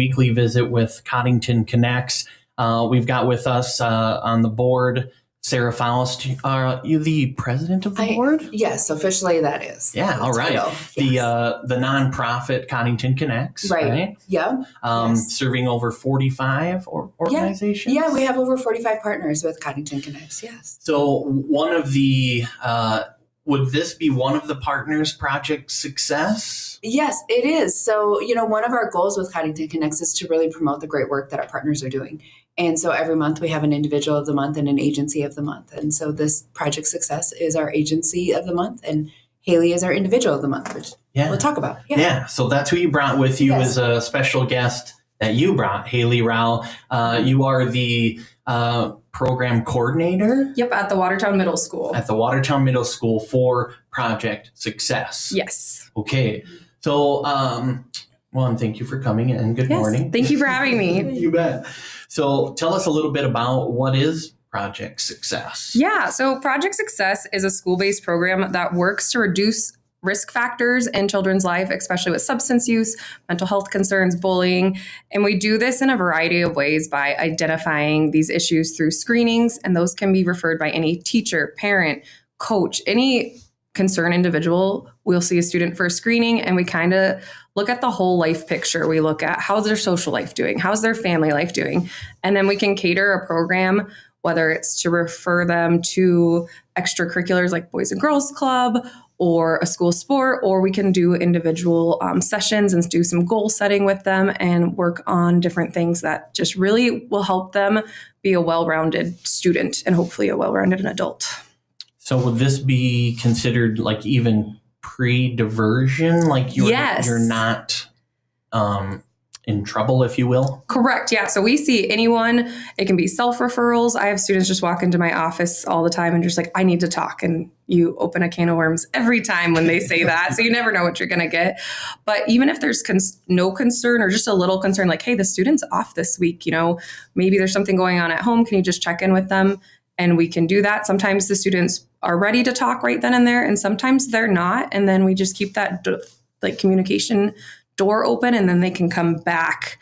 weekly visit with Codington Connects. We've got with us on the board Sarah Faust. Are you the president of the board? Yes, officially that is. Yeah, all right. Yes. The nonprofit Codington Connects, right? Yeah. Serving over 45 organizations? Yeah, we have over 45 partners with Codington Connects, yes. So one of the, would this be one of the partners' Project Success? Yes, it is. So, one of our goals with Codington Connects is to really promote the great work that our partners are doing. And so every month we have an individual of the month and an agency of the month. And so this Project Success is our agency of the month, and Haley is our individual of the month, which we'll talk about. Yeah, so that's who you brought with you as a special guest that you brought, Haley Rao. You are the program coordinator? Yep, at the Watertown Middle School. At the Watertown Middle School for Project Success. Yes. Okay, so one, thank you for coming in. Good morning. Thank you for having me. You bet. So tell us a little bit about what is Project Success. Yeah, so Project Success is a school-based program that works to reduce risk factors in children's life, especially with substance use, mental health concerns, bullying. And we do this in a variety of ways by identifying these issues through screenings, and those can be referred by any teacher, parent, coach, any concerned individual. We'll see a student for a screening, and we kind of look at the whole life picture. We look at how's their social life doing, how's their family life doing, and then we can cater a program, whether it's to refer them to extracurriculars like Boys and Girls Club or a school sport, or we can do individual sessions and do some goal setting with them and work on different things that just really will help them be a well-rounded student and hopefully a well-rounded adult. So would this be considered like even pre-diversion? Like you're not in trouble, if you will? Correct. Yeah. So we see anyone, it can be self-referrals. I have students just walk into my office all the time and just like, I need to talk. And you open a can of worms every time when they say that. So you never know what you're going to get. But even if there's no concern or just a little concern, like, hey, the student's off this week, maybe there's something going on at home. Can you just check in with them? And we can do that. Sometimes the students are ready to talk right then and there, and sometimes they're not. And then we just keep that communication door open, and then they can come back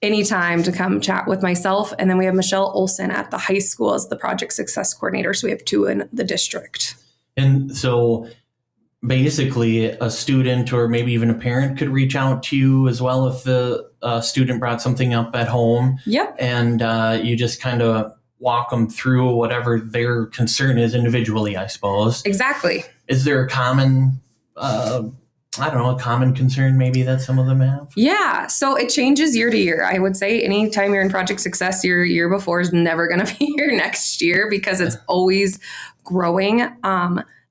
anytime to come chat with myself. And then we have Michelle Olson at the high school as the Project Success Coordinator. So we have 2 in the district. And so basically a student or maybe even a parent could reach out to you as well if the student brought something up at home. Yep. And you just kind of walk them through whatever their concern is individually, I suppose. Exactly. Is there a common a common concern maybe that some of them have? Yeah. So it changes year to year. I would say anytime you're in Project Success, your year before is never going to be your next year because it's always growing.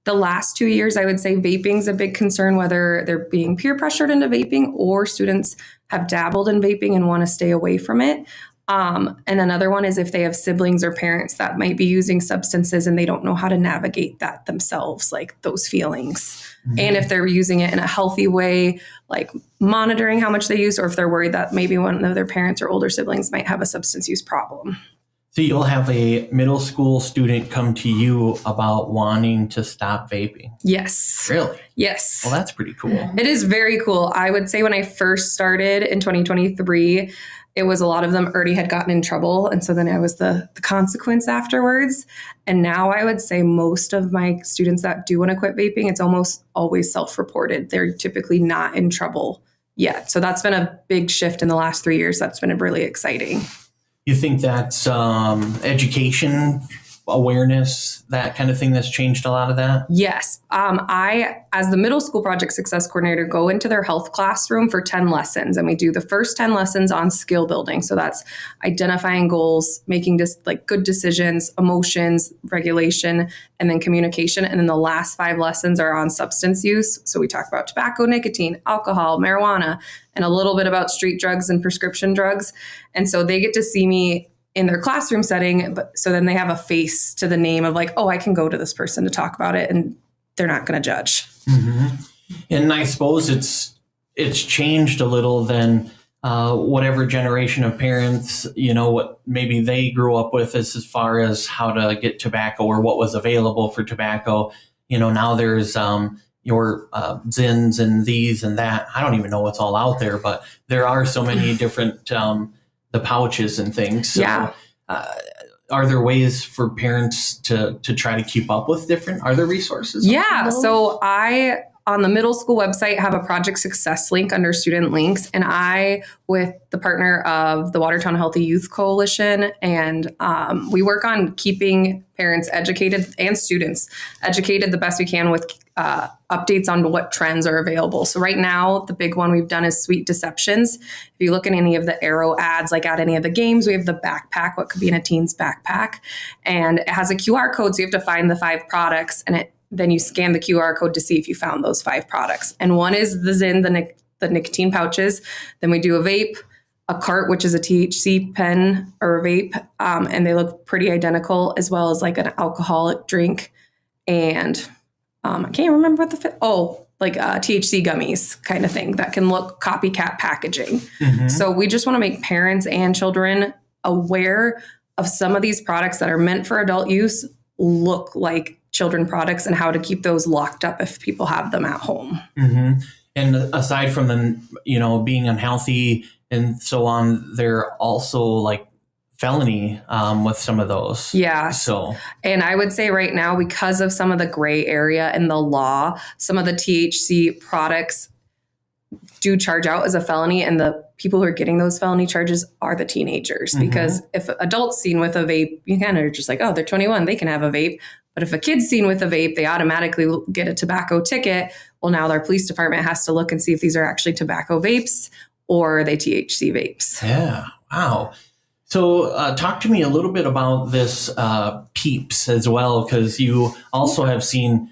The last 2 years, I would say vaping is a big concern, whether they're being peer pressured into vaping or students have dabbled in vaping and want to stay away from it. And another one is if they have siblings or parents that might be using substances and they don't know how to navigate that themselves, like those feelings. Mm-hmm. And if they're using it in a healthy way, like monitoring how much they use, or if they're worried that maybe one of their parents or older siblings might have a substance use problem. So you'll have a middle school student come to you about wanting to stop vaping? Yes. Really? Yes. Well, that's pretty cool. It is very cool. I would say when I first started in 2023, it was a lot of them already had gotten in trouble. And so then it was the consequence afterwards. And now I would say most of my students that do want to quit vaping, it's almost always self-reported. They're typically not in trouble yet. So that's been a big shift in the last 3 years. That's been really exciting. You think that's education, awareness, that kind of thing that's changed a lot of that? Yes. I, as the middle school Project Success Coordinator, go into their health classroom for 10 lessons. And we do the first 10 lessons on skill building. So that's identifying goals, making good decisions, emotions, regulation, and then communication. And then the last 5 lessons are on substance use. So we talk about tobacco, nicotine, alcohol, marijuana, and a little bit about street drugs and prescription drugs. And so they get to see me in their classroom setting, but so then they have a face to the name of like, oh, I can go to this person to talk about it, and they're not going to judge. Mm-hmm. And I suppose it's changed a little than whatever generation of parents, what maybe they grew up with as far as how to get tobacco or what was available for tobacco. Now there's your Zins and these and that. I don't even know what's all out there, but there are so many different the pouches and things. So, Yeah. Are there ways for parents to try to keep up with different? Are there resources? Yeah. So I, on the middle school website, have a project success link under student links. And I, with the partner of the Watertown Healthy Youth Coalition, and we work on keeping parents educated and students educated the best we can with updates on what trends are available. So right now, the big one we've done is Sweet Deceptions. If you look at any of the arrow ads, like at any of the games, we have the backpack, what could be in a teen's backpack. And it has a QR code. So you have to find the 5 products, and then you scan the QR code to see if you found those 5 products. And one is the Zyn, the nicotine pouches. Then we do a vape, a cart, which is a THC pen or a vape. And they look pretty identical, as well as like an alcoholic drink. And I can't remember what THC gummies kind of thing that can look copycat packaging. Mm-hmm. So we just want to make parents and children aware of some of these products that are meant for adult use look like children products, and how to keep those locked up if people have them at home. Mm-hmm. And aside from them, being unhealthy and so on, they're also like felony with some of those. Yeah. So, and I would say right now, because of some of the gray area in the law, some of the THC products do charge out as a felony, and the people who are getting those felony charges are the teenagers. Mm-hmm. Because if adults seen with a vape, you kind of just like, oh, they're 21, they can have a vape. But if a kid's seen with a vape, they automatically get a tobacco ticket. Well, now their police department has to look and see if these are actually tobacco vapes or are they THC vapes. Yeah. Wow. So talk to me a little bit about this PEEPS as well, because you also have seen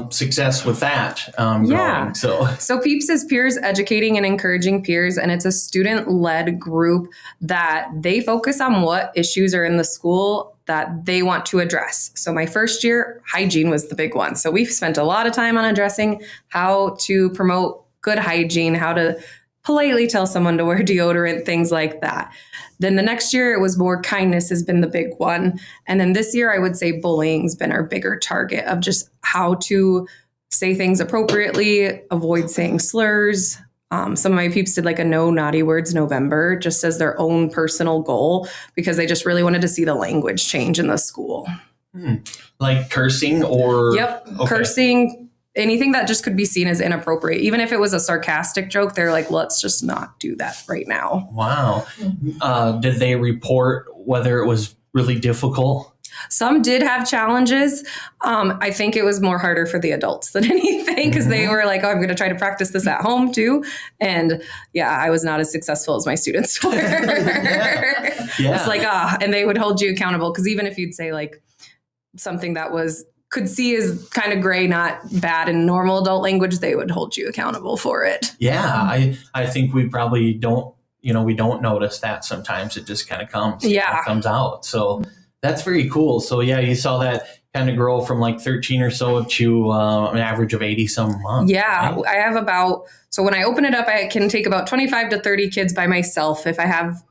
success with that. Yeah. Growing, so PEEPS is Peers Educating and Encouraging Peers, and it's a student-led group that they focus on what issues are in the school that they want to address. So my first year, hygiene was the big one. So we've spent a lot of time on addressing how to promote good hygiene, how to politely tell someone to wear deodorant, things like that. Then the next year, it was more kindness has been the big one. And then this year, I would say bullying's been our bigger target of just how to say things appropriately, avoid saying slurs. Some of my peeps did like a no naughty words November just as their own personal goal, because they just really wanted to see the language change in the school. Like cursing or? Yep. Okay. Cursing, anything that just could be seen as inappropriate. Even if it was a sarcastic joke, they're like, let's just not do that right now. Wow. Did they report whether it was really difficult? Some did have challenges. I think it was more harder for the adults than anything, because they were like, oh, I'm going to try to practice this at home too. And yeah, I was not as successful as my students were. Yeah. It's like, and they would hold you accountable, because even if you'd say like something that could see as kind of gray, not bad in normal adult language, they would hold you accountable for it. Yeah, I think we probably don't, we don't notice that sometimes. It just kind of comes, comes out. So that's very cool. So yeah, you saw that kind of grow from like 13 or so to an average of 80 some a month. Yeah, right? I have so when I open it up, I can take about 25 to 30 kids by myself. If I have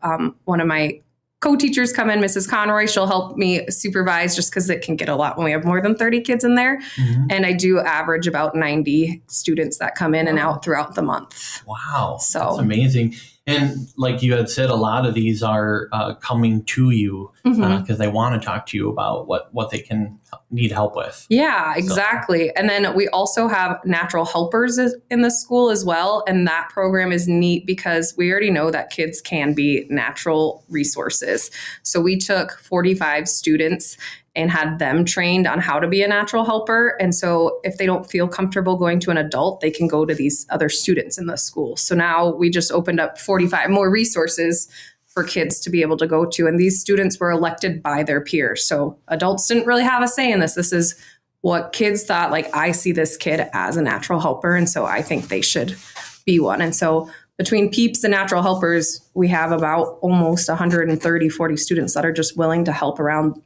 one of my co-teachers come in, Mrs. Conroy, she'll help me supervise, just because it can get a lot when we have more than 30 kids in there. Mm-hmm. And I do average about 90 students that come in and out throughout the month. Wow. So that's amazing. And like you had said, a lot of these are coming to you because they want to talk to you about what they can need help with. Yeah, exactly. So. And then we also have natural helpers in the school as well. And that program is neat because we already know that kids can be natural resources. So we took 45 students and had them trained on how to be a natural helper. And so if they don't feel comfortable going to an adult, they can go to these other students in the school. So now we just opened up 45 more resources for kids to be able to go to. And these students were elected by their peers. So adults didn't really have a say in this. This is what kids thought, like, I see this kid as a natural helper, and so I think they should be one. And so between PEEPS and natural helpers, we have about almost 130, 40 students that are just willing to help around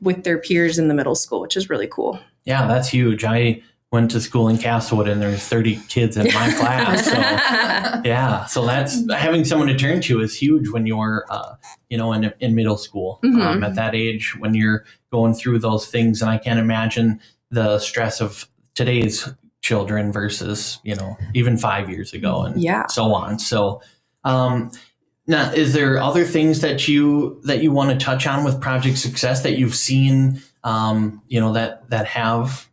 with their peers in the middle school, which is really cool. Yeah, that's huge. I went to school in Castlewood and there's 30 kids in my class. So yeah, so that's having someone to turn to is huge when you're, in middle school at that age, when you're going through those things. And I can't imagine the stress of today's children versus, even 5 years ago and so on. So, now, is there other things that you want to touch on with Project Success that you've seen, that have,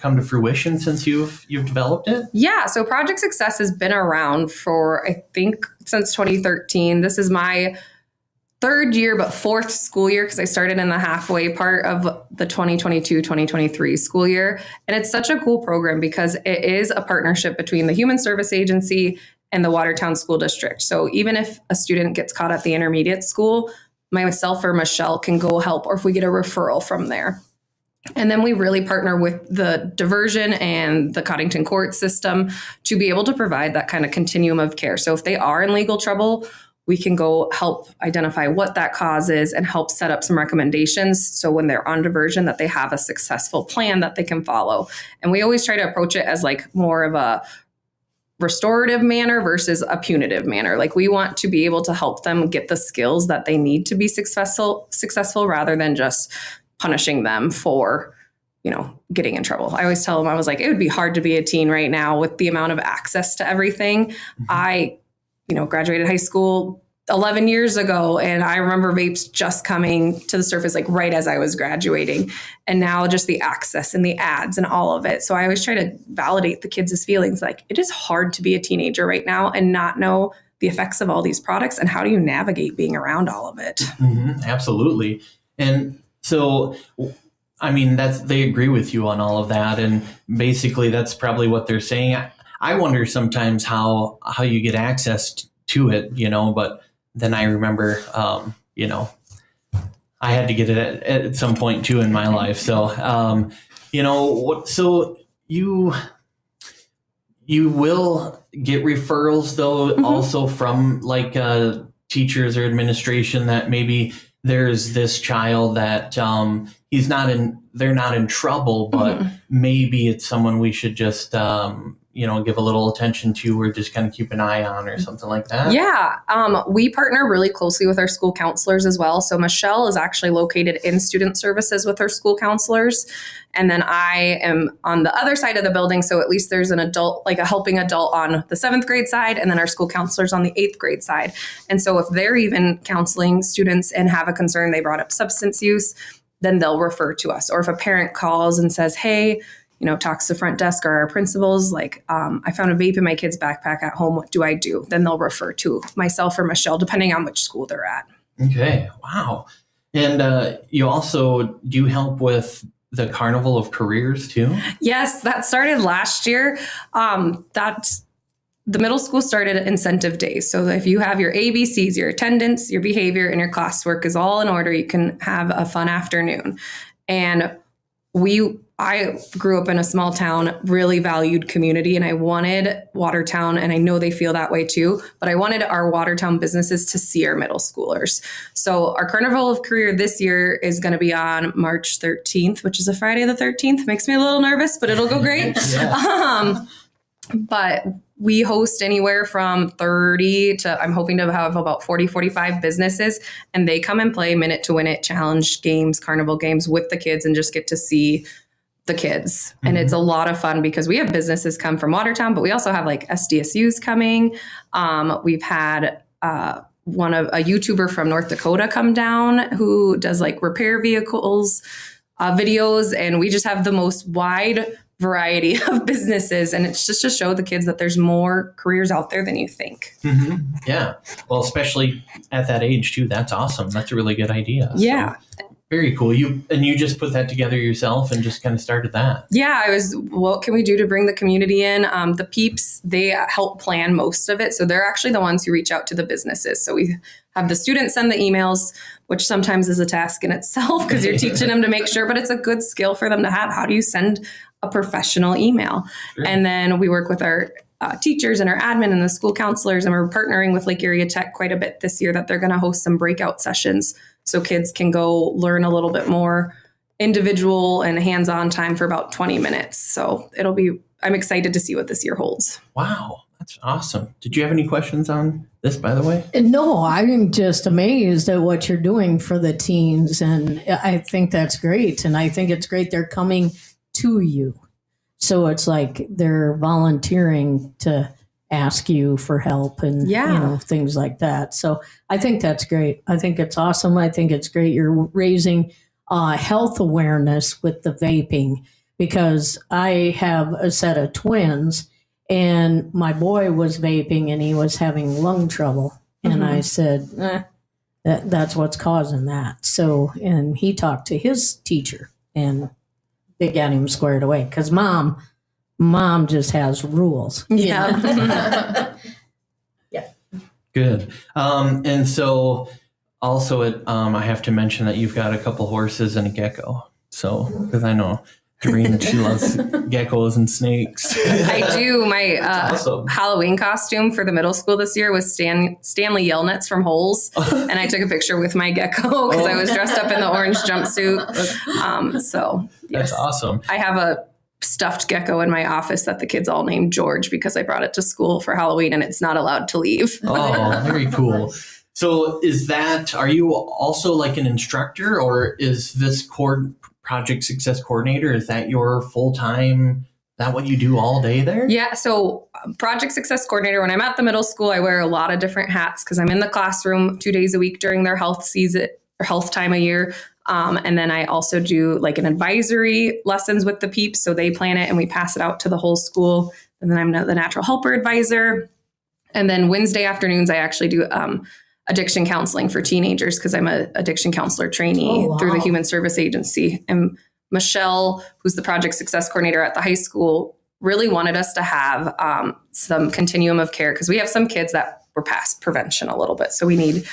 come to fruition since you've developed it? Yeah. So Project Success has been around for, I think, since 2013. This is my third year, but fourth school year, because I started in the halfway part of the 2022-2023 school year. And it's such a cool program because it is a partnership between the Human Service Agency and the Watertown School District. So even if a student gets caught at the intermediate school, myself or Michelle can go help, or if we get a referral from there. And then we really partner with the diversion and the Codington court system to be able to provide that kind of continuum of care. So if they are in legal trouble, we can go help identify what that cause is and help set up some recommendations. So when they're on diversion, that they have a successful plan that they can follow. And we always try to approach it as like more of a restorative manner versus a punitive manner. Like we want to be able to help them get the skills that they need to be successful rather than just punishing them for, getting in trouble. I always tell them, I was like, it would be hard to be a teen right now with the amount of access to everything. Mm-hmm. I, graduated high school 11 years ago, and I remember vapes just coming to the surface like right as I was graduating, and now just the access and the ads and all of it. So I always try to validate the kids' feelings. Like it is hard to be a teenager right now and not know the effects of all these products, and how do you navigate being around all of it? Mm-hmm, absolutely. And so, they agree with you on all of that. And basically that's probably what they're saying. I wonder sometimes how you get access to it, but then I remember, I had to get it at some point too in my life. So, so you will get referrals though, mm-hmm. also from like teachers or administration that maybe there's this child that they're not in trouble, but mm-hmm. maybe it's someone we should just, give a little attention to, or just kind of keep an eye on or something like that? Yeah. We partner really closely with our school counselors as well. So Michelle is actually located in student services with her school counselors. And then I am on the other side of the building. So at least there's an adult, like a helping adult on the 7th grade side, and then our school counselors on the 8th grade side. And so if they're even counseling students and have a concern, they brought up substance use, then they'll refer to us. Or if a parent calls and says, hey, talks to the front desk or our principals, like, I found a vape in my kid's backpack at home. What do I do? Then they'll refer to myself or Michelle, depending on which school they're at. Okay. Wow. And you also do help with the Carnival of Careers too? Yes, that started last year. The middle school started incentive days. So if you have your ABCs, your attendance, your behavior, and your classwork is all in order, you can have a fun afternoon. And I grew up in a small town, really valued community, and I wanted Watertown, and I know they feel that way too, but I wanted our Watertown businesses to see our middle schoolers. So our Carnival of Career this year is going to be on March 13th, which is a Friday the 13th. Makes me a little nervous, but it'll go great. But we host anywhere from 30 to, I'm hoping to have about 40, 45 businesses, and they come and play Minute to Win It challenge games, carnival games with the kids, and just get to see the kids. Mm-hmm. And it's a lot of fun because we have businesses come from Watertown, but we also have like SDSUs coming. We've had a YouTuber from North Dakota come down who does like repair vehicles videos, and we just have the most wide variety of businesses, and it's just to show the kids that there's more careers out there than you think. Mm-hmm. Yeah. Well, especially at that age too. That's awesome. That's a really good idea. Yeah. So, very cool. You just put that together yourself and just kind of started that. Yeah. What can we do to bring the community in? The PEEPS, they help plan most of it. So they're actually the ones who reach out to the businesses. So we have the students send the emails, which sometimes is a task in itself because you're teaching them to make sure, but it's a good skill for them to have. How do you send a professional email? Sure. And then we work with our teachers and our admin and the school counselors, and we're partnering with Lake Area Tech quite a bit this year that they're going to host some breakout sessions so kids can go learn a little bit more individual and hands-on time for about 20 minutes. So I'm excited to see what this year holds. Wow. That's awesome. Did you have any questions on this, by the way? No, I'm just amazed at what you're doing for the teens. And I think that's great. And I think it's great they're coming to you. So it's like they're volunteering to ask you for help and things like that. So I think that's great. I think it's awesome. I think it's great you're raising health awareness with the vaping, because I have a set of twins and my boy was vaping and he was having lung trouble. And I said, that's what's causing that. So, and he talked to his teacher and they got him squared away, because mom just has rules. Yeah. Yeah. Good. And so also I have to mention that you've got a couple horses and a gecko. So, because I know Doreen, she loves geckos and snakes. I do. My awesome. Halloween costume for the middle school this year was Stanley Yelnats from Holes. And I took a picture with my gecko because I was dressed up in the orange jumpsuit. So yes. That's awesome. I have a stuffed gecko in my office that the kids all named George because I brought it to school for Halloween and it's not allowed to leave. Oh, very cool. So are you also like an instructor, or is this Project Success Coordinator, is that your full-time, is that what you do all day there? Yeah, so Project Success Coordinator, when I'm at the middle school, I wear a lot of different hats because I'm in the classroom 2 days a week during their health season or health time of year. And then I also do like an advisory lessons with the PEEPS. So they plan it and we pass it out to the whole school. And then I'm the natural helper advisor. And then Wednesday afternoons, I actually do addiction counseling for teenagers because I'm an addiction counselor trainee through the Human Service Agency. And Michelle, who's the Project Success Coordinator at the high school, really wanted us to have some continuum of care because we have some kids that were past prevention a little bit. So we need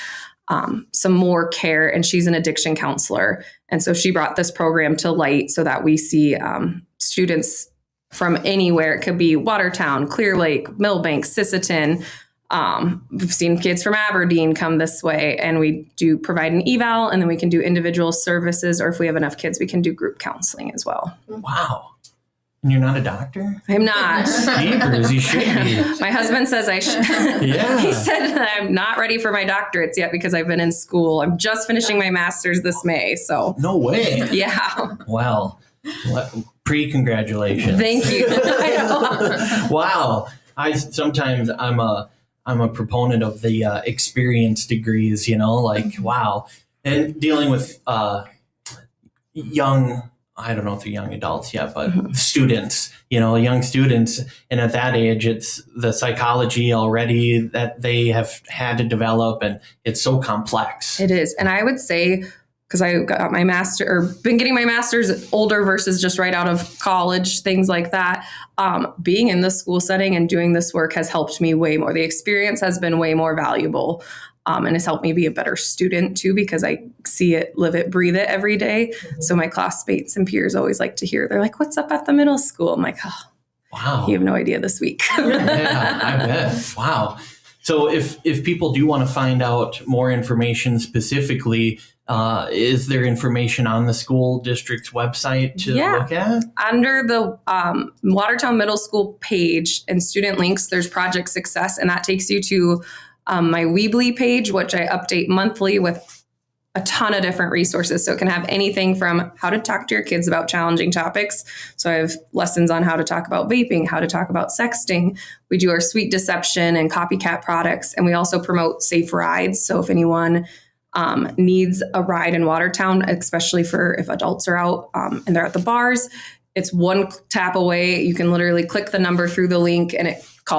some more care, and she's an addiction counselor. And so she brought this program to light so that we see students from anywhere. It could be Watertown, Clear Lake, Millbank, Sisseton. We've seen kids from Aberdeen come this way, and we do provide an eval, and then we can do individual services, or if we have enough kids, we can do group counseling as well. Wow. And you're not a doctor? I'm not. Jeepers, you should be. My husband says I should. Yeah. He said that I'm not ready for my doctorates yet because I've been in school. I'm just finishing my master's this May. So no way. Yeah. Well, pre-congratulations. Thank you. Wow. I'm a proponent of the experience degrees, wow. And dealing with young, I don't know if they're young adults yet, but students, young students. And at that age, it's the psychology already that they have had to develop, and it's so complex. It is. And I would say, because I got my master or been getting my master's older versus just right out of college, things like that. Being in the school setting and doing this work has helped me way more. The experience has been way more valuable. And it's helped me be a better student too, because I see it, live it, breathe it every day. Mm-hmm. So my classmates and peers always like to hear, they're like, what's up at the middle school? I'm like, oh, wow, you have no idea this week. Yeah, I bet. Wow. So if people do want to find out more information specifically, is there information on the school district's website to look at? Under the Watertown Middle School page and student links, there's Project Success, and that takes you to my Weebly page, which I update monthly with a ton of different resources. So it can have anything from how to talk to your kids about challenging topics. So I have lessons on how to talk about vaping, how to talk about sexting. We do our sweet deception and copycat products. And we also promote safe rides. So if anyone needs a ride in Watertown, especially for if adults are out and they're at the bars, it's one tap away. You can literally click the number through the link and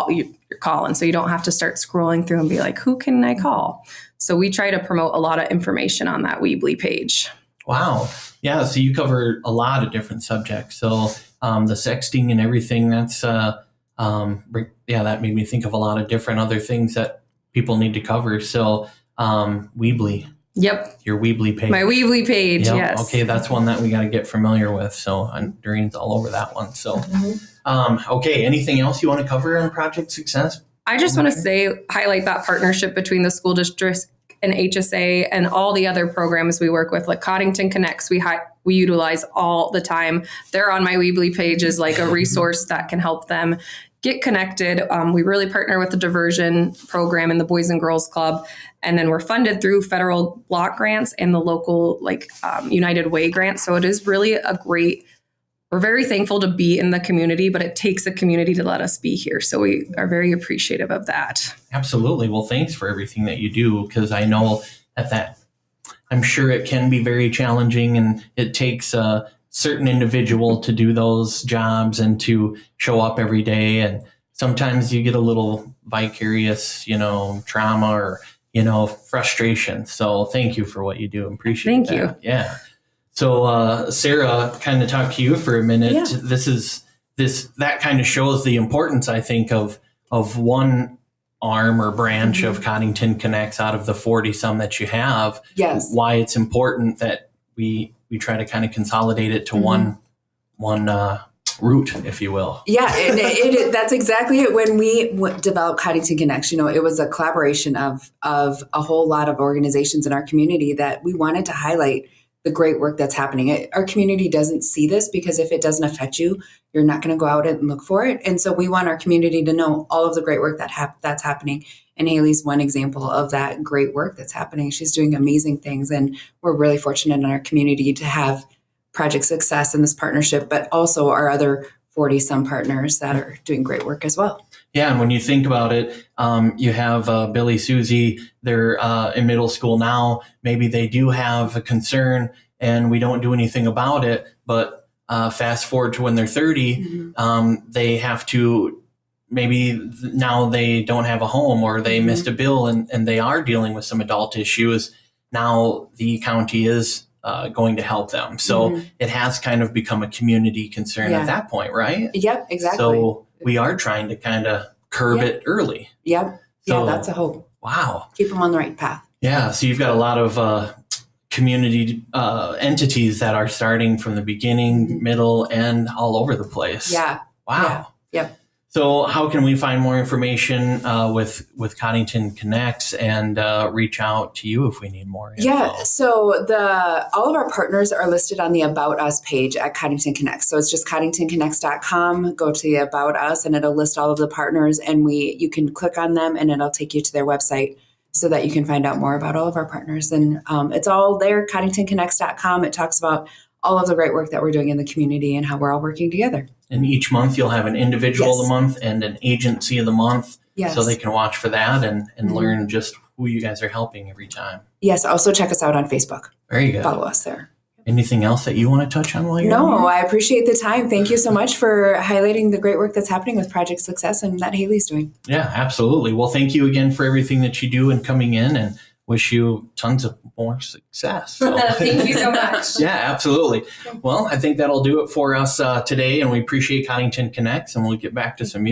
you're calling. So you don't have to start scrolling through and be like, who can I call? So we try to promote a lot of information on that Weebly page. Wow. Yeah. So you cover a lot of different subjects. So the sexting and everything, that's, that made me think of a lot of different other things that people need to cover. So Weebly. Yep. Your Weebly page. My Weebly page, yep. Yes. Okay, that's one that we got to get familiar with. So Doreen's all over that one. So, okay, anything else you want to cover on Project Success? I just want to highlight that partnership between the school district and HSA and all the other programs we work with, like Codington Connects. We utilize all the time. They're on my Weebly page as like a resource that can help them get connected. We really partner with the diversion program and the Boys and Girls Club. And then we're funded through federal block grants and the local United Way grants. So it is really a great we're very thankful to be in the community, but it takes a community to let us be here. So we are very appreciative of that. Absolutely. Well, thanks for everything that you do, because I know that I'm sure it can be very challenging, and it takes a certain individual to do those jobs and to show up every day. And sometimes you get a little vicarious, trauma or, frustration. So thank you for what you do. Appreciate that. Thank you. Yeah. So, Sarah, kind of talk to you for a minute. Yeah. That kind of shows the importance, I think, of one arm or branch of Codington Connects out of the 40 some that you have. Yes. Why it's important that we try to kind of consolidate it to one route, if you will. Yeah, that's exactly it. When we developed Codington Connects, it was a collaboration of a whole lot of organizations in our community that we wanted to highlight the great work that's happening. Our community doesn't see this because if it doesn't affect you, you're not going to go out and look for it. And so we want our community to know all of the great work that's happening. And Haley's one example of that great work that's happening. She's doing amazing things. And we're really fortunate in our community to have Project Success in this partnership, but also our other 40 some partners that are doing great work as well. Yeah, and when you think about it, you have Billy, Susie, they're in middle school now. Maybe they do have a concern and we don't do anything about it. But fast forward to when they're 30, they have to, maybe now they don't have a home or they missed a bill and they are dealing with some adult issues. Now the county is going to help them. So it has kind of become a community concern at that point, right? Yep, exactly. So we are trying to kind of curb it early. Yep. So, yeah, that's a hope. Wow. Keep them on the right path. Yeah. So you've got a lot of community entities that are starting from the beginning, middle, and all over the place. Yeah. Wow. Yeah. Yep. So how can we find more information with Codington Connects and reach out to you if we need more info? Yeah, so all of our partners are listed on the About Us page at Codington Connects. So it's just codingtonconnects.com. Go to the About Us and it'll list all of the partners, and you can click on them and it'll take you to their website so that you can find out more about all of our partners. And it's all there, codingtonconnects.com. It talks about all of the great work that we're doing in the community and how we're all working together. And each month you'll have an individual of the month and an agency of the month. Yes. So they can watch for that and learn just who you guys are helping every time. Yes. Also check us out on Facebook. Very good. Follow us there. Anything else that you want to touch on while you're No, here? I appreciate the time. Thank you so much for highlighting the great work that's happening with Project Success and that Haley's doing. Yeah, absolutely. Well, thank you again for everything that you do and coming in, and wish you tons of more success. So. Thank you so much. Yeah, absolutely. Well, I think that'll do it for us today, and we appreciate Codington Connects, and we'll get back to some music.